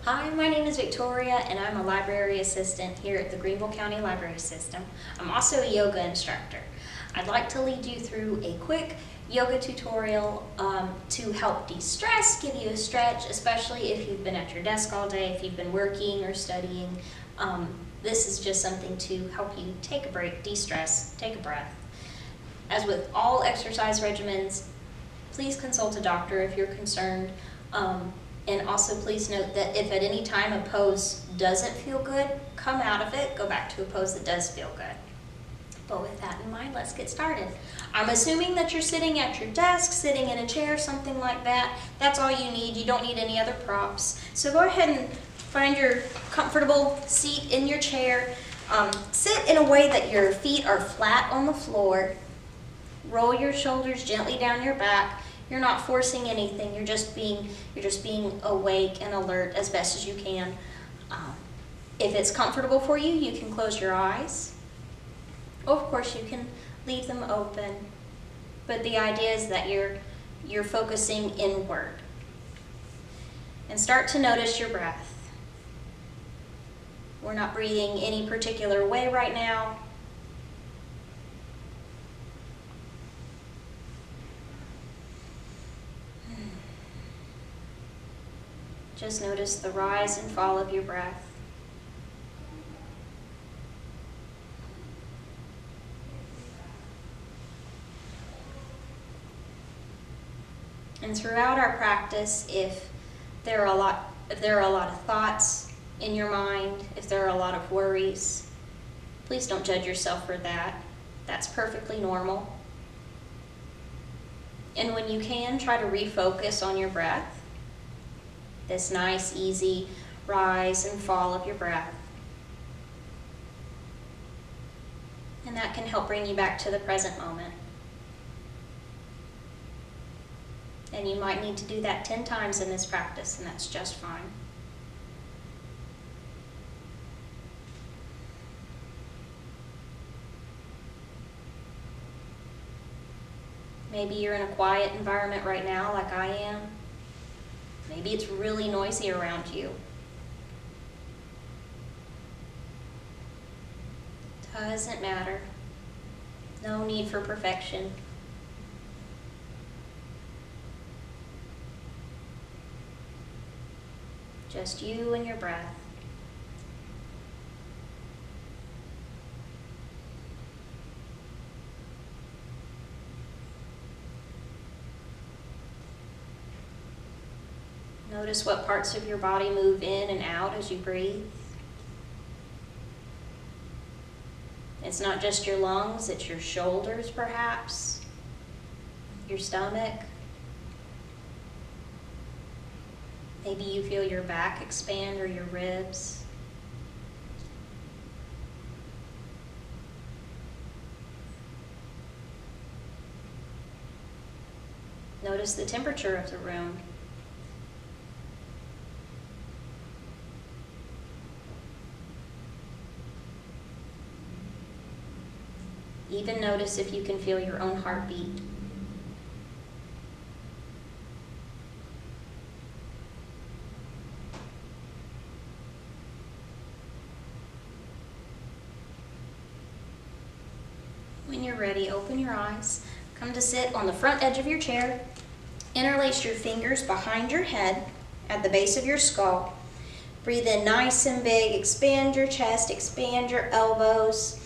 Hi, my name is Victoria and I'm a library assistant here at the Greenville County Library System. I'm also a yoga instructor. I'd like to lead you through a quick yoga tutorial to help de-stress, give you a stretch, especially if you've been at your desk all day, if you've been working or studying. This is just something to help you take a break, de-stress, take a breath. As with all exercise regimens, please consult a doctor if you're concerned. And also please note that if at any time a pose doesn't feel good, come out of it, go back to a pose that does feel good. But with that in mind, let's get started. I'm assuming that you're sitting at your desk, sitting in a chair, something like that. That's all you need. You don't need any other props. So go ahead and find your comfortable seat in your chair. Sit in a way that your feet are flat on the floor. Roll your shoulders gently down your back. You're not forcing anything. You're just being awake and alert as best as you can. If it's comfortable for you, you can close your eyes. Of course, you can leave them open. But the idea is that you're focusing inward. And start to notice your breath. We're not breathing any particular way right now. Just notice the rise and fall of your breath. And throughout our practice, if there are a lot of thoughts in your mind, if there are a lot of worries, please don't judge yourself for that. That's perfectly normal. And when you can, try to refocus on your breath. This nice, easy rise and fall of your breath. And that can help bring you back to the present moment. And you might need to do that 10 times in this practice, and that's just fine. Maybe you're in a quiet environment right now, like I am. Maybe it's really noisy around you. Doesn't matter. No need for perfection. Just you and your breath. Notice what parts of your body move in and out as you breathe. It's not just your lungs, it's your shoulders perhaps, your stomach. Maybe you feel your back expand or your ribs. Notice the temperature of the room. Even notice if you can feel your own heartbeat. When you're ready, open your eyes. Come to sit on the front edge of your chair. Interlace your fingers behind your head at the base of your skull. Breathe in nice and big. Expand your chest, expand your elbows.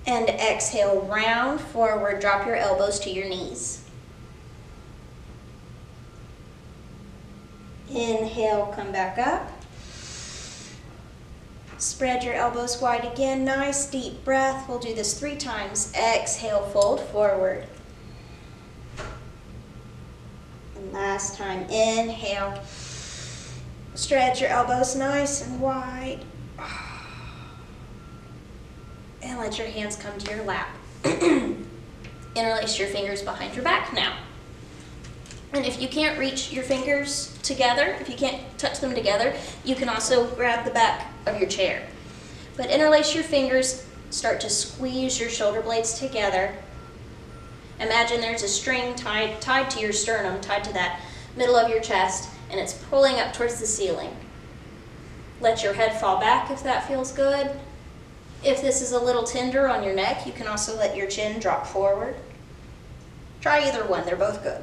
And exhale, round forward, drop your elbows to your knees. Inhale, come back up. Spread your elbows wide again, nice deep breath. We'll do this 3 times. Exhale, fold forward. And last time, inhale. Stretch your elbows nice and wide. And let your hands come to your lap. Interlace your fingers behind your back now. And if you can't reach your fingers together, if you can't touch them together, you can also grab the back of your chair. But interlace your fingers, start to squeeze your shoulder blades together. Imagine there's a string tied to your sternum, tied to that middle of your chest, and it's pulling up towards the ceiling. Let your head fall back if that feels good. If this is a little tender on your neck, you can also let your chin drop forward. Try either one, they're both good.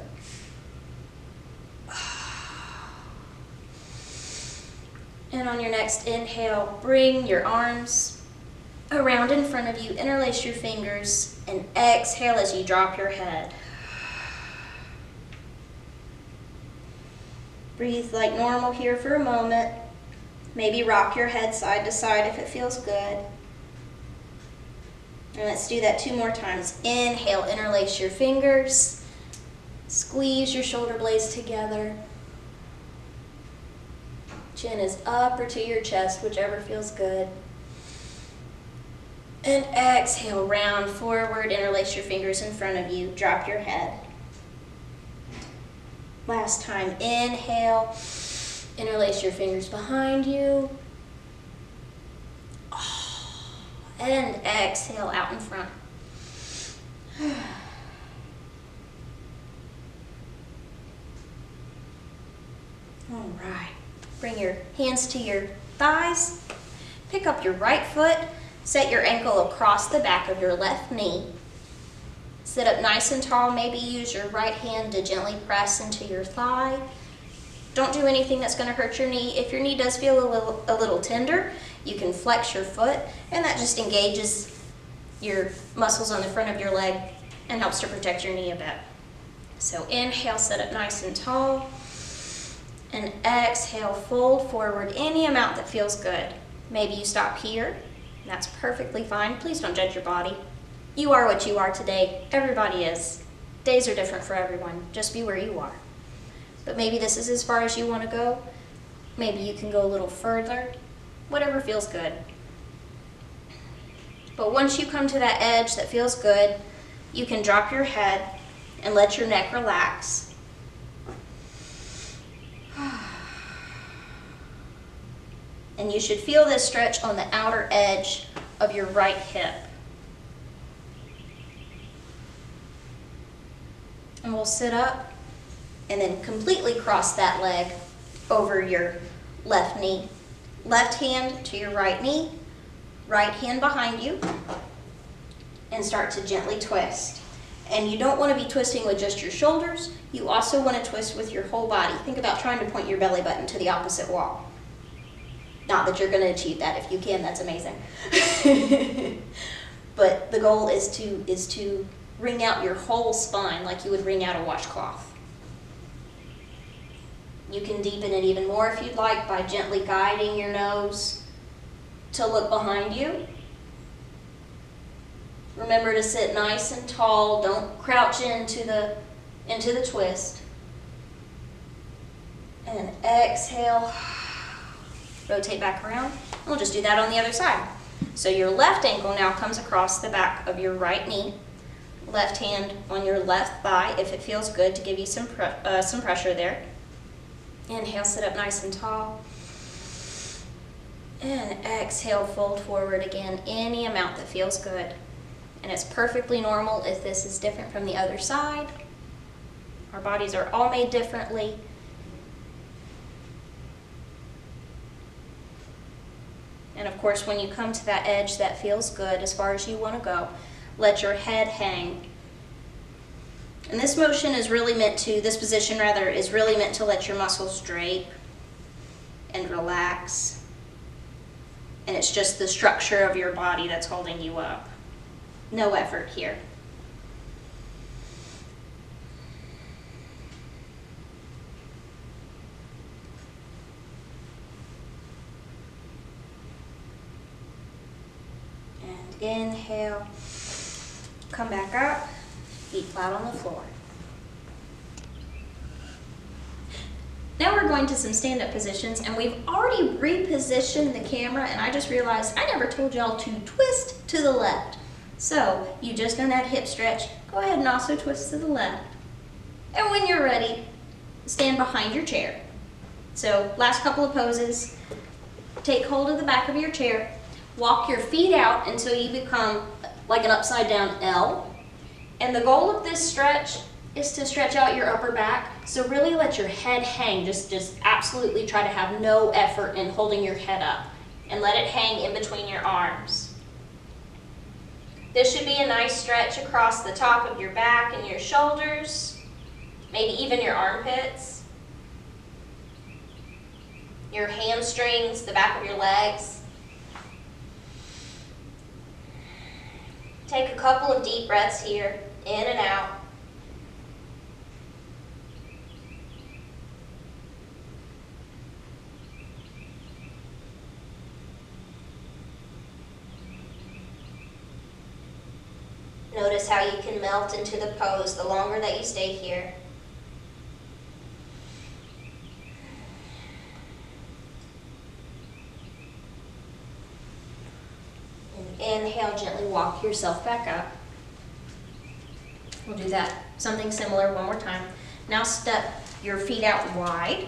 And on your next inhale, bring your arms around in front of you, interlace your fingers, and exhale as you drop your head. Breathe like normal here for a moment. Maybe rock your head side to side if it feels good. And let's do that 2 more times. Inhale, interlace your fingers. Squeeze your shoulder blades together. Chin is up or to your chest, whichever feels good. And exhale, round forward, interlace your fingers in front of you, drop your head. Last time, inhale, interlace your fingers behind you. And exhale out in front. All right. Bring your hands to your thighs. Pick up your right foot. Set your ankle across the back of your left knee. Sit up nice and tall. Maybe use your right hand to gently press into your thigh. Don't do anything that's going to hurt your knee. If your knee does feel a little tender, you can flex your foot, and that just engages your muscles on the front of your leg and helps to protect your knee a bit. So inhale, sit up nice and tall, and exhale, fold forward any amount that feels good. Maybe you stop here. That's perfectly fine. Please don't judge your body. You are what you are today. Everybody is. Days are different for everyone. Just be where you are. But maybe this is as far as you want to go. Maybe you can go a little further. Whatever feels good. But once you come to that edge that feels good, you can drop your head and let your neck relax. And you should feel this stretch on the outer edge of your right hip. And we'll sit up and then completely cross that leg over your left knee. Left hand to your right knee, right hand behind you, and start to gently twist. And you don't want to be twisting with just your shoulders. You also want to twist with your whole body. Think about trying to point your belly button to the opposite wall. Not that you're going to achieve that. If you can, that's amazing. But the goal is to wring out your whole spine like you would wring out a washcloth. You can deepen it even more if you'd like by gently guiding your nose to look behind you. Remember to sit nice and tall. Don't crouch into the twist. And exhale. Rotate back around. And we'll just do that on the other side. So your left ankle now comes across the back of your right knee. Left hand on your left thigh if it feels good to give you some pressure there. Inhale, sit up nice and tall. And exhale, fold forward again, any amount that feels good. And it's perfectly normal if this is different from the other side. Our bodies are all made differently. And of course, when you come to that edge that feels good as far as you want to go, let your head hang. And this position is really meant to let your muscles drape and relax. And it's just the structure of your body that's holding you up. No effort here. And inhale, come back up, feet flat on the floor. Now we're going to some stand-up positions, and we've already repositioned the camera, and I just realized I never told y'all to twist to the left. So you just done that hip stretch. Go ahead and also twist to the left. And when you're ready, stand behind your chair. So last couple of poses. Take hold of the back of your chair. Walk your feet out until you become like an upside down L. And the goal of this stretch is to stretch out your upper back. So really let your head hang. Just absolutely try to have no effort in holding your head up. And let it hang in between your arms. This should be a nice stretch across the top of your back and your shoulders, maybe even your armpits, your hamstrings, the back of your legs. Take a couple of deep breaths here, in and out. Notice how you can melt into the pose the longer that you stay here. And inhale, gently walk yourself back up. We'll do that, something similar one more time. Now step your feet out wide.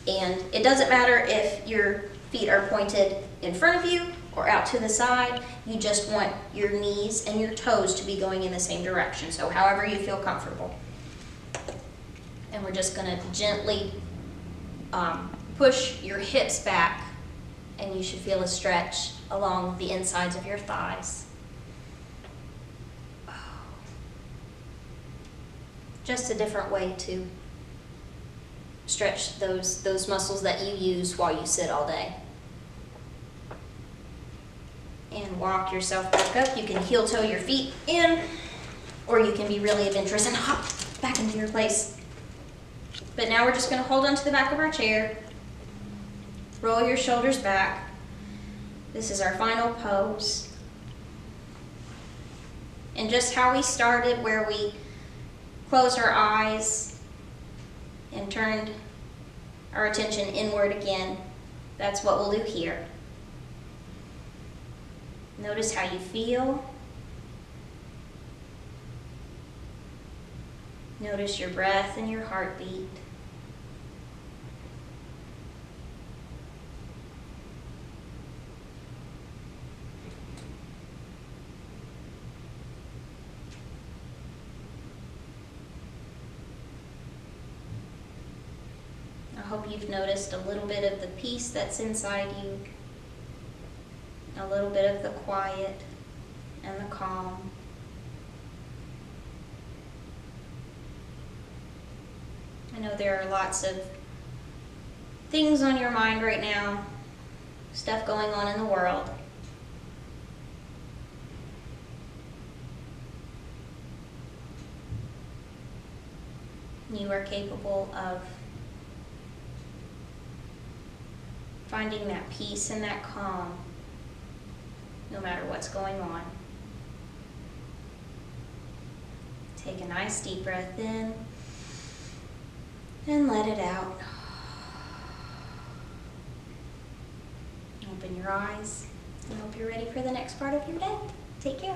And it doesn't matter if your feet are pointed in front of you or out to the side. You just want your knees and your toes to be going in the same direction. So however you feel comfortable. And we're just going to gently push your hips back, and you should feel a stretch along the insides of your thighs. Just a different way to stretch those muscles that you use while you sit all day. And walk yourself back up. You can heel toe your feet in, or you can be really adventurous and hop back into your place. But now we're just going to hold onto the back of our chair. Roll your shoulders back. This is our final pose. And just how we started, where we closed our eyes and turned our attention inward again, that's what we'll do here. Notice how you feel. Notice your breath and your heartbeat. I hope you've noticed a little bit of the peace that's inside you, a little bit of the quiet and the calm. I know there are lots of things on your mind right now, stuff going on in the world. You are capable of finding that peace and that calm no matter what's going on. Take a nice deep breath in and let it out. Open your eyes. I hope you're ready for the next part of your day. Take care.